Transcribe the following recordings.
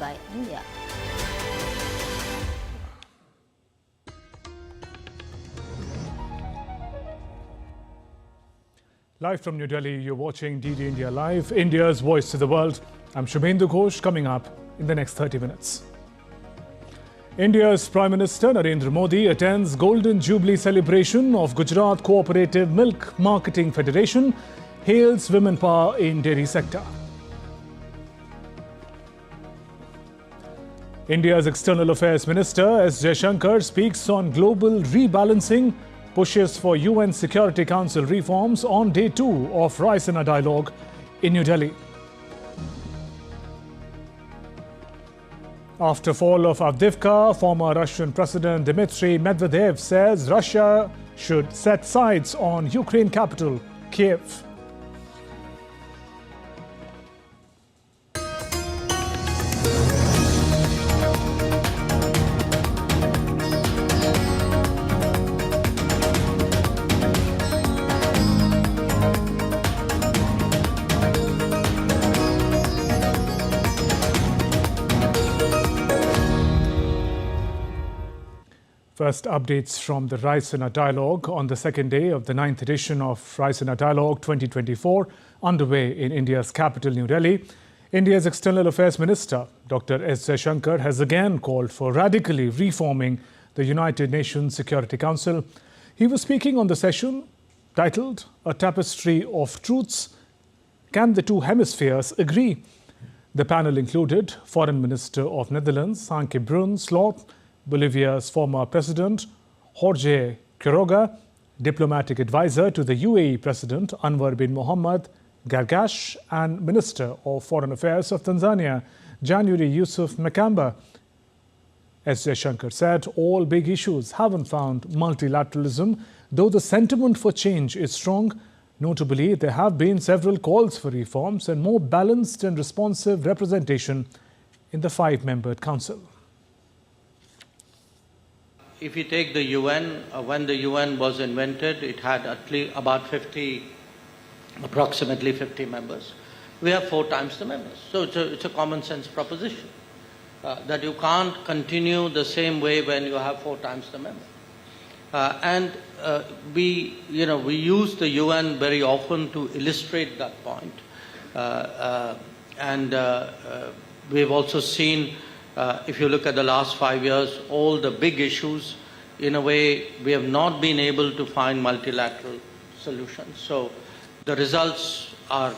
by India. Live from New Delhi, you're watching DD India Live, India's voice to the world. I'm Shubhendu Ghosh, coming up in the next 30 minutes. India's Prime Minister Narendra Modi attends Golden Jubilee celebration of Gujarat Cooperative Milk Marketing Federation, hails women power in dairy sector. India's External Affairs Minister S. Jaishankar speaks on global rebalancing, pushes for UN Security Council reforms on day 2 of Raisina dialogue in New Delhi. After fall of Avdiivka, former Russian President Dmitry Medvedev says Russia should set sights on Ukraine capital, Kyiv. First updates from the Raisina dialogue on the second day of the 9th edition of Raisina Dialogue 2024 underway in India's capital, New Delhi. India's External Affairs Minister, Dr. S. Jaishankar, has again called for radically reforming the United Nations Security Council. He was speaking on the session titled A Tapestry of Truths. Can the two hemispheres agree? The panel included Foreign Minister of Netherlands, Anke Bruns-Slot, Bolivia's former president, Jorge Quiroga, diplomatic advisor to the UAE President Anwar bin Mohammed Gargash, and Minister of Foreign Affairs of Tanzania, January Yusuf Makamba. As Jaishankar said, all big issues haven't found multilateralism, though the sentiment for change is strong. Notably, there have been several calls for reforms and more balanced and responsive representation in the 5-membered council. If you take the UN, when the UN was invented, it had at least about approximately 50 members. We have 4 times the members. So it's a common sense proposition that you can't continue the same way when you have 4 times the members. We use the UN very often to illustrate that point. We've also seen, if you look at the last 5 years, all the big issues, in a way, we have not been able to find multilateral solutions. So the results are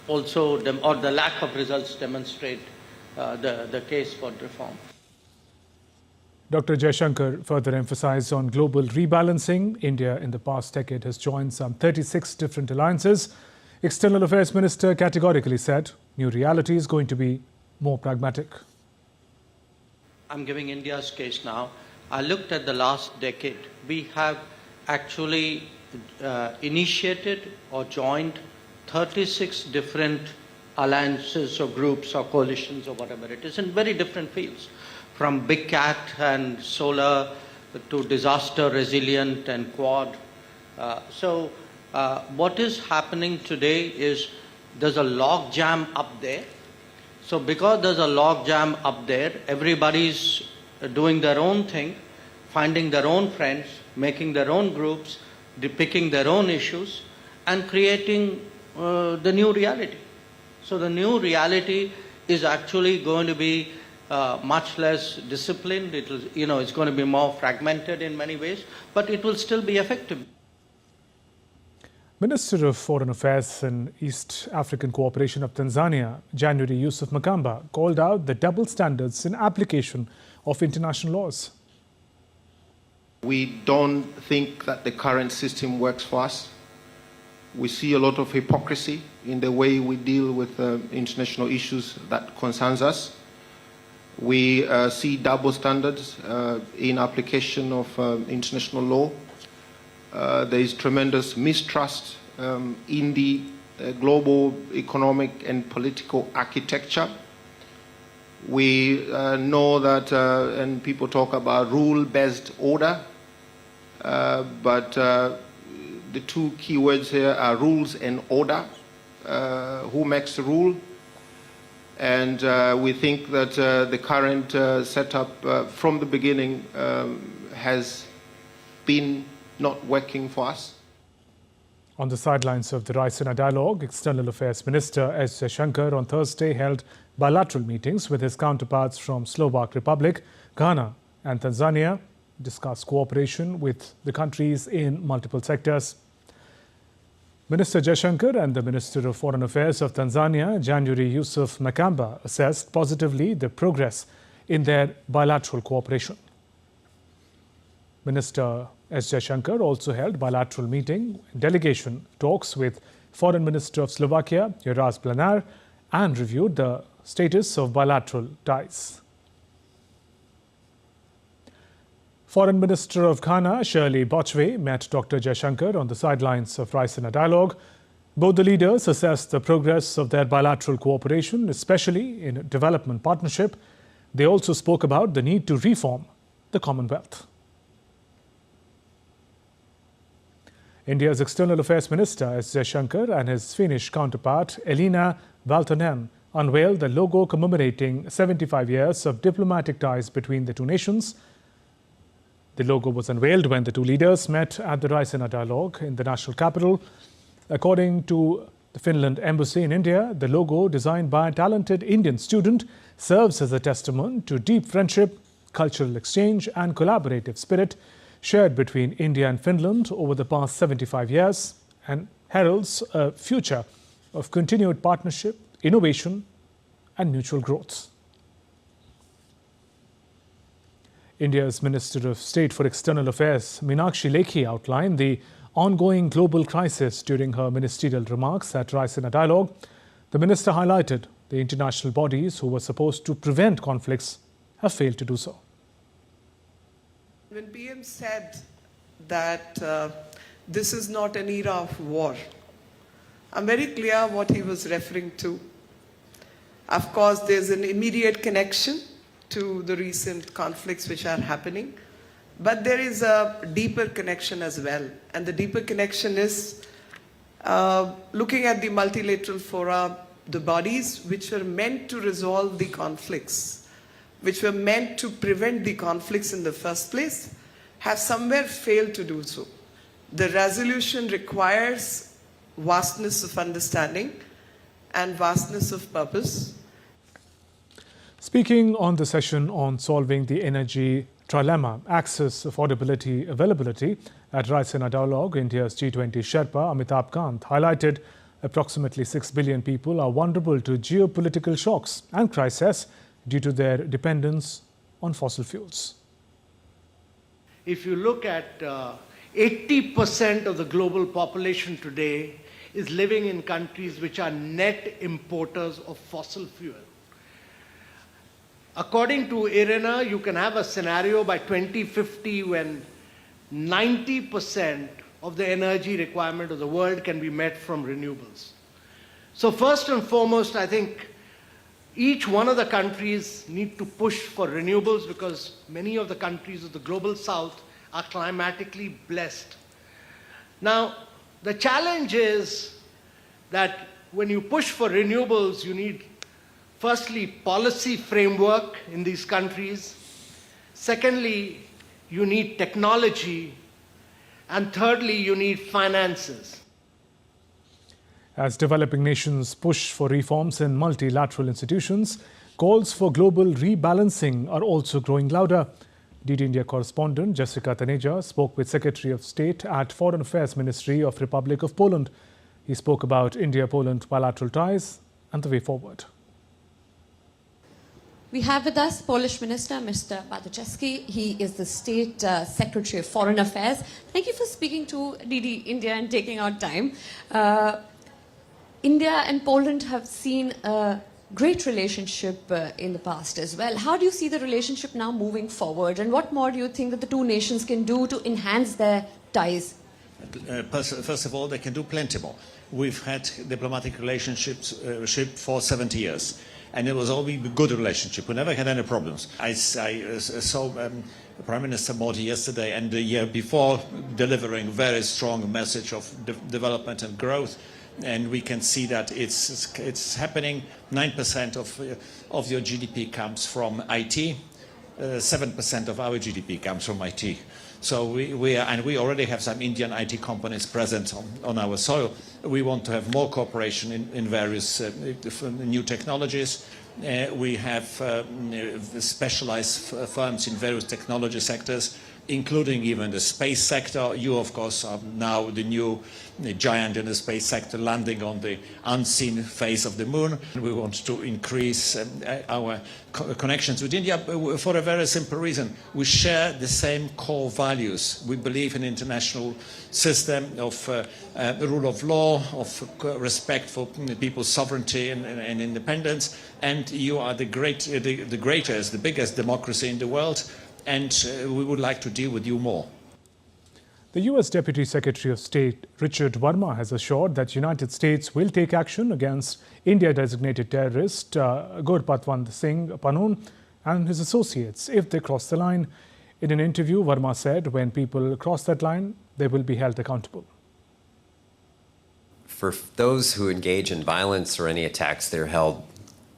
also, or the lack of results demonstrate the case for reform. Dr. Jaishankar further emphasized on global rebalancing. India in the past decade has joined some 36 different alliances. External Affairs Minister categorically said new reality is going to be more pragmatic. I'm giving India's case now. I looked at the last decade. We have actually initiated or joined 36 different alliances or groups or coalitions or whatever it is in very different fields, from Big Cat and solar to disaster resilient and Quad. What is happening today is there's a log jam up there. So because there's a log jam up there, everybody's doing their own thing, finding their own friends, making their own groups, depicting their own issues, and creating the new reality. So the new reality is actually going to be much less disciplined. It's going to be more fragmented in many ways, but it will still be effective. Minister of Foreign Affairs and East African Cooperation of Tanzania, January Yusuf Makamba, called out the double standards in application of international laws. We don't think that the current system works for us. We see a lot of hypocrisy in the way we deal with international issues that concerns us. We see double standards in application of international law. There is tremendous mistrust in the global economic and political architecture. We know that, and people talk about rule-based order, but the two key words here are rules and order. Who makes the rule? And we think that the current setup from the beginning has been not working for us. On the sidelines of the Raisina dialogue, External Affairs Minister S. Jaishankar on Thursday held bilateral meetings with his counterparts from Slovak Republic, Ghana and Tanzania, discussed cooperation with the countries in multiple sectors. Minister Jaishankar and the Minister of Foreign Affairs of Tanzania, January Yusuf Makamba, assessed positively the progress in their bilateral cooperation. Minister S. Jaishankar also held bilateral meeting delegation talks with Foreign Minister of Slovakia, Jaroslav Blanar, and reviewed the status of bilateral ties. Foreign Minister of Ghana, Shirley Botchway, met Dr. Jaishankar on the sidelines of Raisina dialogue. Both the leaders assessed the progress of their bilateral cooperation, especially in development partnership. They also spoke about the need to reform the Commonwealth. India's External Affairs Minister S. Jaishankar and his Finnish counterpart Elina Valtonen unveiled the logo commemorating 75 years of diplomatic ties between the two nations. The logo was unveiled when the two leaders met at the Raisina dialogue in the national capital. According to the Finland Embassy in India, the logo, designed by a talented Indian student, serves as a testament to deep friendship, cultural exchange and collaborative spirit shared between India and Finland over the past 75 years and heralds a future of continued partnership, innovation and mutual growth. India's Minister of State for External Affairs, Meenakshi Lekhi, outlined the ongoing global crisis during her ministerial remarks at Raisina dialogue. The minister highlighted the international bodies who were supposed to prevent conflicts have failed to do so. When PM said that this is not an era of war, I'm very clear what he was referring to. Of course, there's an immediate connection to the recent conflicts which are happening, but there is a deeper connection as well. And the deeper connection is looking at the multilateral fora, the bodies which were meant to resolve the conflicts, which were meant to prevent the conflicts in the first place, have somewhere failed to do so. The resolution requires vastness of understanding and vastness of purpose. Speaking on the session on solving the energy trilemma, access, affordability, availability at Raisina dialogue, India's G20 Sherpa Amitabh Kant highlighted approximately 6 billion people are vulnerable to geopolitical shocks and crises due to their dependence on fossil fuels. If you look at 80% of the global population today is living in countries which are net importers of fossil fuel. According to IRENA, you can have a scenario by 2050 when 90% of the energy requirement of the world can be met from renewables. So first and foremost, I think each one of the countries need to push for renewables because many of the countries of the global south are climatically blessed. Now, the challenge is that when you push for renewables, you need firstly, policy framework in these countries. Secondly, you need technology. And thirdly, you need finances. As developing nations push for reforms in multilateral institutions, calls for global rebalancing are also growing louder. DD India correspondent Jessica Taneja spoke with Secretary of State at Foreign Affairs Ministry of Republic of Poland. He spoke about India-Poland bilateral ties and the way forward. We have with us Polish Minister, Mr. Bartoszewski. He is the State Secretary of Foreign Affairs. Thank you for speaking to DD India and taking out time. India and Poland have seen a great relationship in the past as well. How do you see the relationship now moving forward? And what more do you think that the two nations can do to enhance their ties? First of all, they can do plenty more. We've had diplomatic relationships for 70 years. And it was always a good relationship. We never had any problems. I saw Prime Minister Modi yesterday and the year before delivering very strong message of development and growth. and we can see that it's happening. 9% of your GDP comes from IT. 7% of our GDP comes from IT. So we already have some Indian IT companies present on our soil. We want to have more cooperation in various new technologies. We have specialized firms in various technology sectors, including even the space sector. You, of course, are now the new giant in the space sector, landing on the unseen face of the moon. We want to increase our connections with India for a very simple reason. We share the same core values. We believe in international system of rule of law, of respect for people's sovereignty and independence. And you are the greatest, the biggest democracy in the world. And we would like to deal with you more. The US Deputy Secretary of State Richard Verma has assured that the United States will take action against India-designated terrorist Gurpatwant Singh Panun and his associates if they cross the line. In an interview, Verma said when people cross that line, they will be held accountable. For those who engage in violence or any attacks, they're held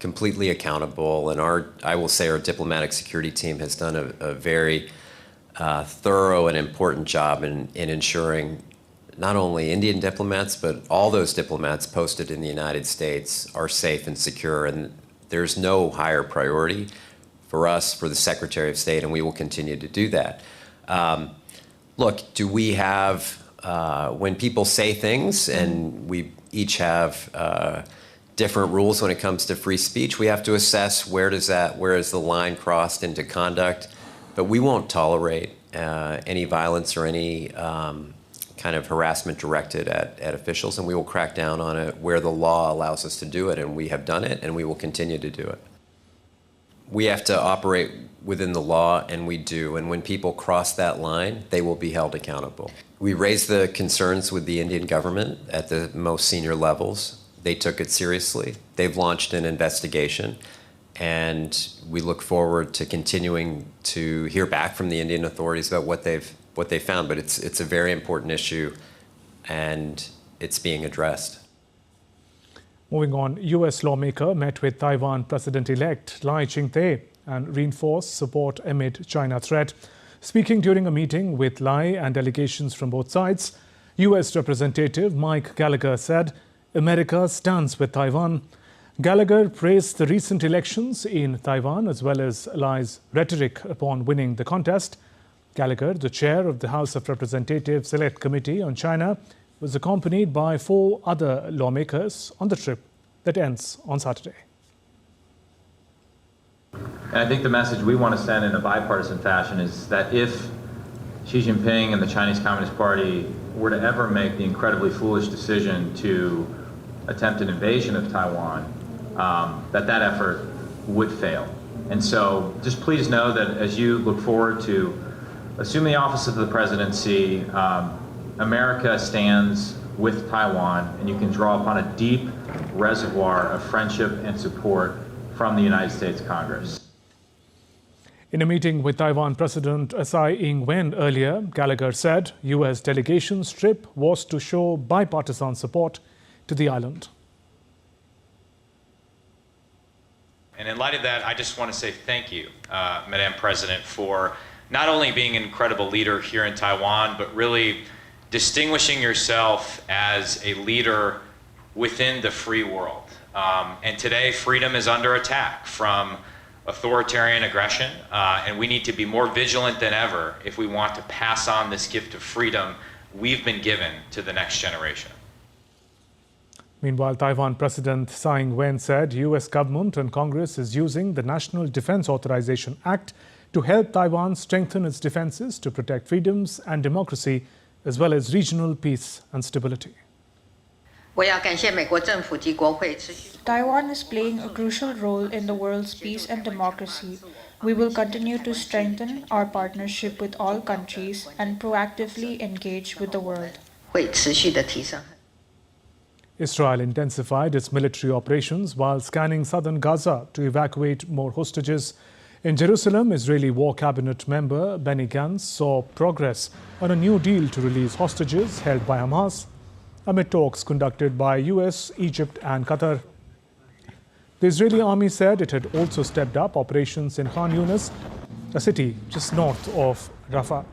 completely accountable, and I will say our diplomatic security team has done a very thorough and important job in ensuring not only Indian diplomats, but all those diplomats posted in the United States are safe and secure, and there's no higher priority for us, for the Secretary of State, and we will continue to do that. Look, do we have, when people say things, and we each have different rules when it comes to free speech, we have to assess where is the line crossed into conduct. But we won't tolerate any violence or any kind of harassment directed at officials, and we will crack down on it where the law allows us to do it, and we have done it, and we will continue to do it. We have to operate within the law, and we do, and when people cross that line, they will be held accountable. We raised the concerns with the Indian government at the most senior levels. They took it seriously. They've launched an investigation, and we look forward to continuing to hear back from the Indian authorities about what they've found. But it's a very important issue, and it's being addressed. Moving on, US lawmaker met with Taiwan President-elect Lai Ching-te and reinforced support amid China threat. Speaking during a meeting with Lai and delegations from both sides, US Representative Mike Gallagher said America stands with Taiwan. Gallagher praised the recent elections in Taiwan as well as Lai's rhetoric upon winning the contest. Gallagher, the chair of the House of Representatives Select Committee on China, was accompanied by 4 other lawmakers on the trip that ends on Saturday. And I think the message we want to send in a bipartisan fashion is that if Xi Jinping and the Chinese Communist Party were to ever make the incredibly foolish decision to attempt an invasion of Taiwan, that effort would fail. And so just please know that as you look forward to assuming the office of the presidency, America stands with Taiwan, and you can draw upon a deep reservoir of friendship and support from the United States Congress. In a meeting with Taiwan President Tsai Ing-wen earlier, Gallagher said US delegation's trip was to show bipartisan support to the island. And in light of that, I just want to say thank you, Madam President, for not only being an incredible leader here in Taiwan, but really distinguishing yourself as a leader within the free world. And today, freedom is under attack from authoritarian aggression, and we need to be more vigilant than ever if we want to pass on this gift of freedom we've been given to the next generation. Meanwhile, Taiwan President Tsai Ing-wen said US government and Congress is using the National Defense Authorization Act to help Taiwan strengthen its defenses to protect freedoms and democracy, as well as regional peace and stability. Taiwan is playing a crucial role in the world's peace and democracy. We will continue to strengthen our partnership with all countries and proactively engage with the world. Israel intensified its military operations while scanning southern Gaza to evacuate more hostages. In Jerusalem, Israeli War Cabinet member Benny Gantz saw progress on a new deal to release hostages held by Hamas. amid talks conducted by US, Egypt and Qatar. The Israeli army said it had also stepped up operations in Khan Yunis, a city just north of Rafah.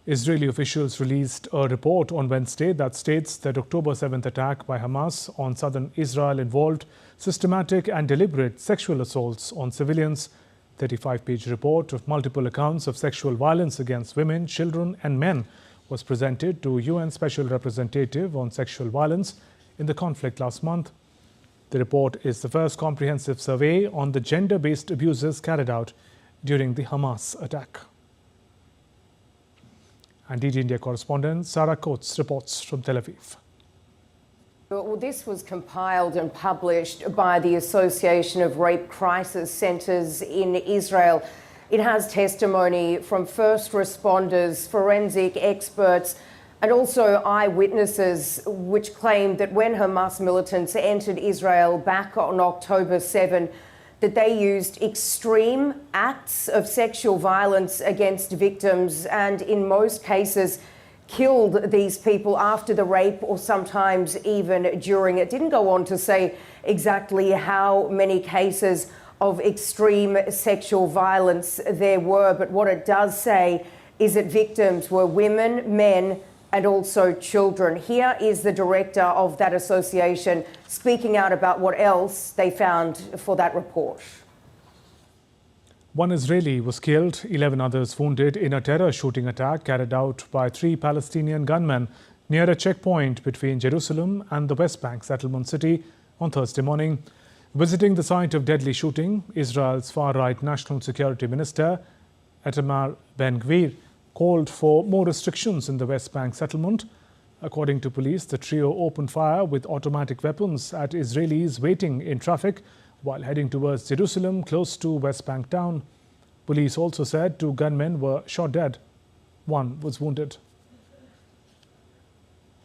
Israeli officials released a report on Wednesday that states that October 7th attack by Hamas on southern Israel involved systematic and deliberate sexual assaults on civilians. 35-page report of multiple accounts of sexual violence against women, children and men was presented to UN Special Representative on Sexual Violence in the conflict last month. The report is the first comprehensive survey on the gender-based abuses carried out during the Hamas attack. And DD India correspondent Sarah Coates reports from Tel Aviv. Well, this was compiled and published by the Association of Rape Crisis Centres in Israel. It has testimony from first responders, forensic experts, and also eyewitnesses, which claimed that when Hamas militants entered Israel back on October 7, that they used extreme acts of sexual violence against victims and in most cases killed these people after the rape or sometimes even during. It didn't go on to say exactly how many cases of extreme sexual violence there were, but what it does say is that victims were women, men, and also children. Here is the director of that association speaking out about what else they found for that report. One Israeli was killed, 11 others wounded in a terror shooting attack carried out by 3 Palestinian gunmen near a checkpoint between Jerusalem and the West Bank settlement city on Thursday morning. Visiting the site of deadly shooting, Israel's far-right National Security Minister, Itamar Ben-Gvir, called for more restrictions in the West Bank settlement. According to police, the trio opened fire with automatic weapons at Israelis waiting in traffic while heading towards Jerusalem, close to West Bank town. Police also said 2 gunmen were shot dead. 1 was wounded.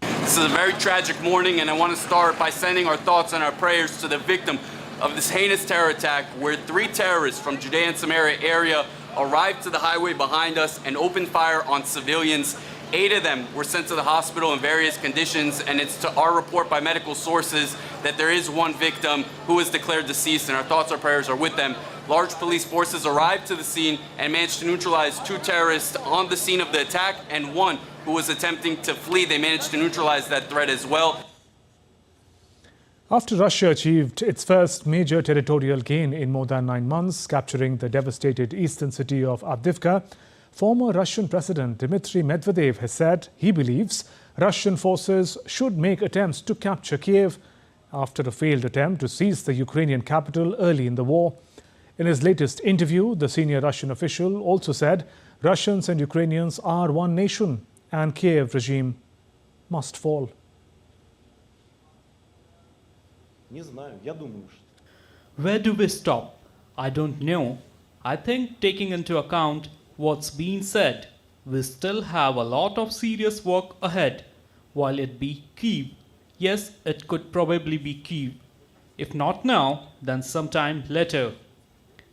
This is a very tragic morning, and I want to start by sending our thoughts and our prayers to the victim of this heinous terror attack, where 3 terrorists from Judea and Samaria area arrived to the highway behind us and opened fire on civilians. 8 of them were sent to the hospital in various conditions, and it's to our report by medical sources that there is 1 victim who is declared deceased, and our thoughts and prayers are with them. Large police forces arrived to the scene and managed to neutralize 2 terrorists on the scene of the attack, and 1 who was attempting to flee. They managed to neutralize that threat as well. After Russia achieved its first major territorial gain in more than 9 months, capturing the devastated eastern city of Avdiivka, former Russian President Dmitry Medvedev has said he believes Russian forces should make attempts to capture Kyiv after a failed attempt to seize the Ukrainian capital early in the war. In his latest interview, the senior Russian official also said Russians and Ukrainians are one nation and Kyiv regime must fall. Where do we stop? I don't know. I think taking into account what's been said, we still have a lot of serious work ahead. While it be Kyiv, yes, it could probably be Kyiv. If not now, then sometime later.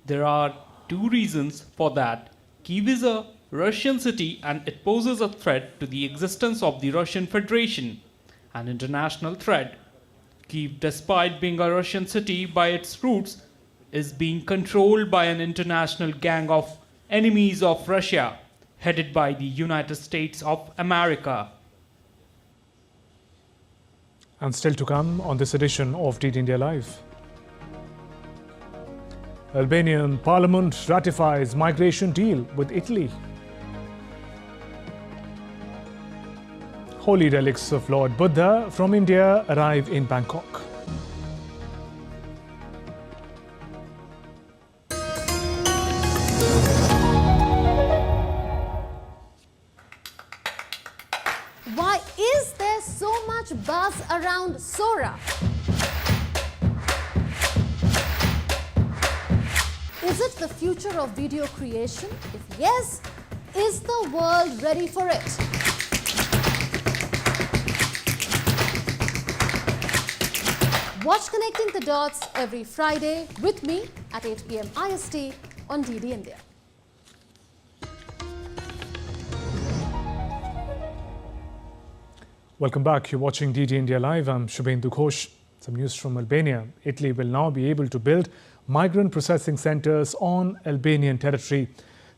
There are 2 reasons for that. Kyiv is a Russian city and it poses a threat to the existence of the Russian Federation, an international threat. Kyiv, despite being a Russian city by its roots, is being controlled by an international gang of enemies of Russia, headed by the United States of America. And still to come on this edition of DD India Live. Albanian Parliament ratifies migration deal with Italy. Holy relics of Lord Buddha from India arrive in Bangkok. Why is there so much buzz around Sora? Is it the future of video creation? If yes, is the world ready for it? Watch Connecting the Dots every Friday with me at 8 p.m. IST on DD India. Welcome back. You're watching DD India Live. I'm Shubhendu Ghosh. Some news from Albania. Italy will now be able to build migrant processing centres on Albanian territory.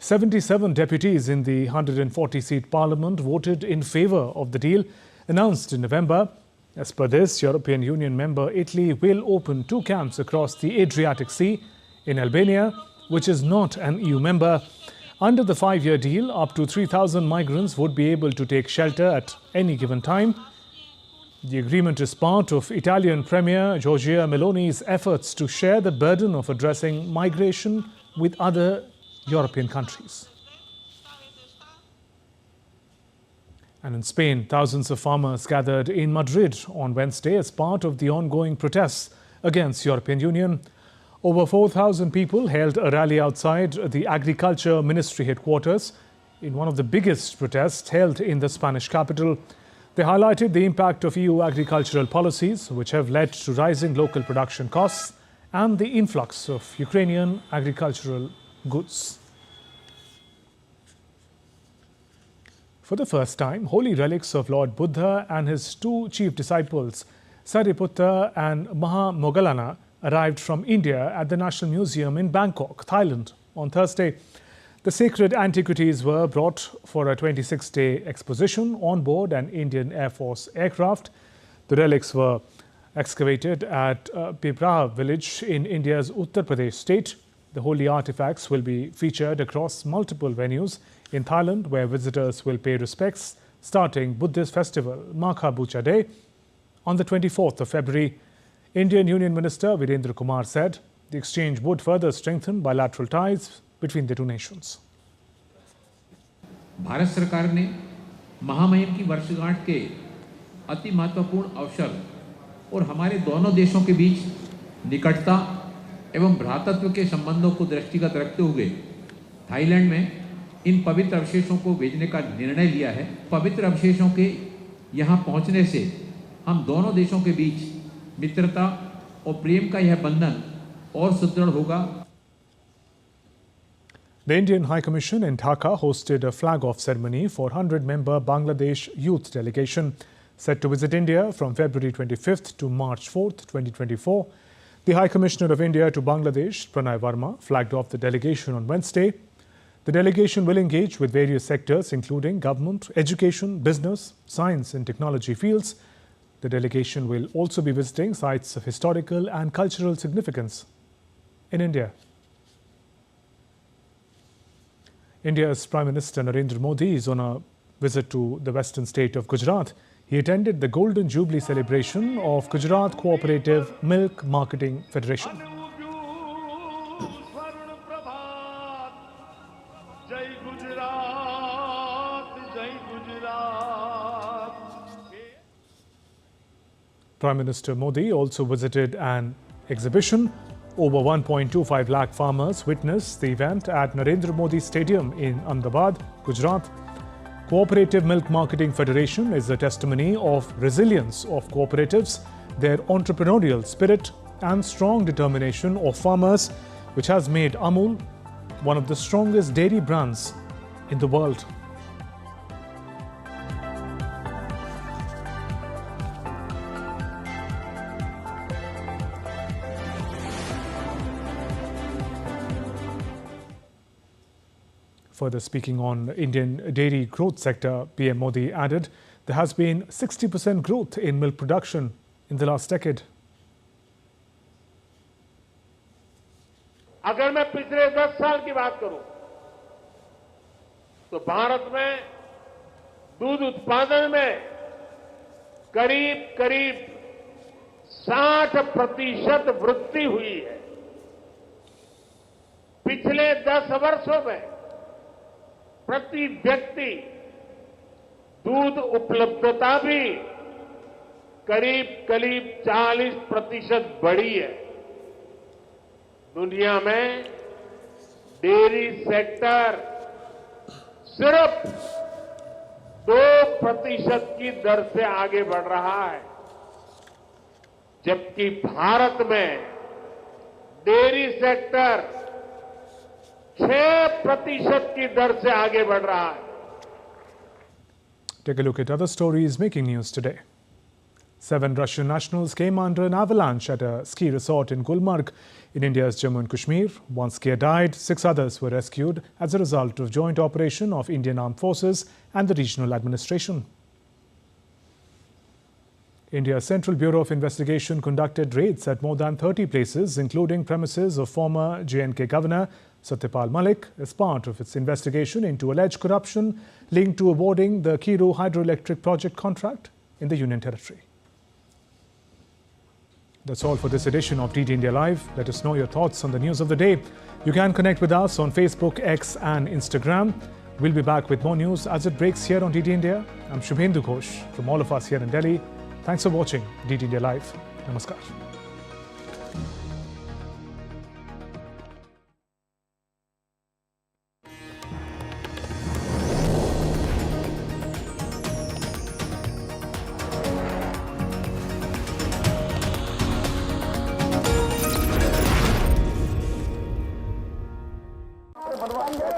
77 deputies in the 140-seat parliament voted in favour of the deal announced in November. As per this, European Union member Italy will open 2 camps across the Adriatic Sea in Albania, which is not an EU member. Under the 5-year deal, up to 3,000 migrants would be able to take shelter at any given time. The agreement is part of Italian Premier Giorgia Meloni's efforts to share the burden of addressing migration with other European countries. And in Spain, thousands of farmers gathered in Madrid on Wednesday as part of the ongoing protests against European Union. Over 4,000 people held a rally outside the Agriculture Ministry headquarters in one of the biggest protests held in the Spanish capital. They highlighted the impact of EU agricultural policies, which have led to rising local production costs and the influx of Ukrainian agricultural goods. For the first time, holy relics of Lord Buddha and his 2 chief disciples, Sariputta and Mahamoggallana, arrived from India at the National Museum in Bangkok, Thailand, on Thursday. The sacred antiquities were brought for a 26-day exposition on board an Indian Air Force aircraft. The relics were excavated at Pipraha village in India's Uttar Pradesh state. The holy artifacts will be featured across multiple venues in Thailand, where visitors will pay respects starting Buddhist festival Makha Bucha Day on the 24th of February. Indian Union Minister Virendra Kumar said the exchange would further strengthen bilateral ties between the 2 nations. Bharat सरकार ने महामहिम की वर्षगांठ के अति महत्वपूर्ण अवसर और हमारे दोनों देशों के बीच निकटता एवं भ्रातृत्व के संबंधों को दृष्टिगत रखते हुए थाईलैंड में इन पवित्र अवशेषों को भेजने का निर्णय लिया है। पवित्र अवशेषों के यहाँ पहुँचने से हम दोनों देशों के बीच मित्रता और प्रेम का यह बंधन और सुदृढ़ होगा। The Indian High Commission in Dhaka hosted a flag-off ceremony for 100-member Bangladesh youth delegation set to visit India from February 25th to March 4th, 2024. The High Commissioner of India to Bangladesh, Pranay Verma, flagged off the delegation on Wednesday. The delegation will engage with various sectors including government, education, business, science and technology fields. The delegation will also be visiting sites of historical and cultural significance in India. India's Prime Minister Narendra Modi is on a visit to the western state of Gujarat. He attended the Golden Jubilee celebration of Gujarat Cooperative Milk Marketing Federation. Prime Minister Modi also visited an exhibition. Over 1.25 lakh farmers witnessed the event at Narendra Modi Stadium in Ahmedabad, Gujarat. Cooperative Milk Marketing Federation is a testimony of resilience of cooperatives, their entrepreneurial spirit and strong determination of farmers, which has made Amul one of the strongest dairy brands in the world. Further speaking on Indian dairy growth sector, PM Modi added there has been 60% growth in milk production in the last decade. अगर मैं पिछले 10 साल की बात करूं तो भारत में दूध उत्पादन में करीब 60% वृद्धि हुई है। पिछले 10 वर्षों में प्रति व्यक्ति दूध उपलब्धता भी करीब 40% बढ़ी है। दुनिया में डेयरी सेक्टर सिर्फ 2% की दर से आगे बढ़ रहा है, जबकि भारत में डेयरी सेक्टर 6% की दर से आगे बढ़ रहा है। Take a look at other stories making news today. 7 Russian nationals came under an avalanche at a ski resort in Gulmarg in India's Jammu and Kashmir. 1 skier died, 6 others were rescued as a result of joint operation of Indian Armed Forces and the regional administration. India's Central Bureau of Investigation conducted raids at more than 30 places, including premises of former J&K Governor Satyapal Malik, as part of its investigation into alleged corruption linked to awarding the Kyiv hydroelectric project contract in the Union Territory. That's all for this edition of DD India Live. Let us know your thoughts on the news of the day. You can connect with us on Facebook, X and Instagram. We'll be back with more news as it breaks here on DD India. I'm Shubhendu Ghosh from all of us here in Delhi. Thanks for watching DD India Live. Namaskar.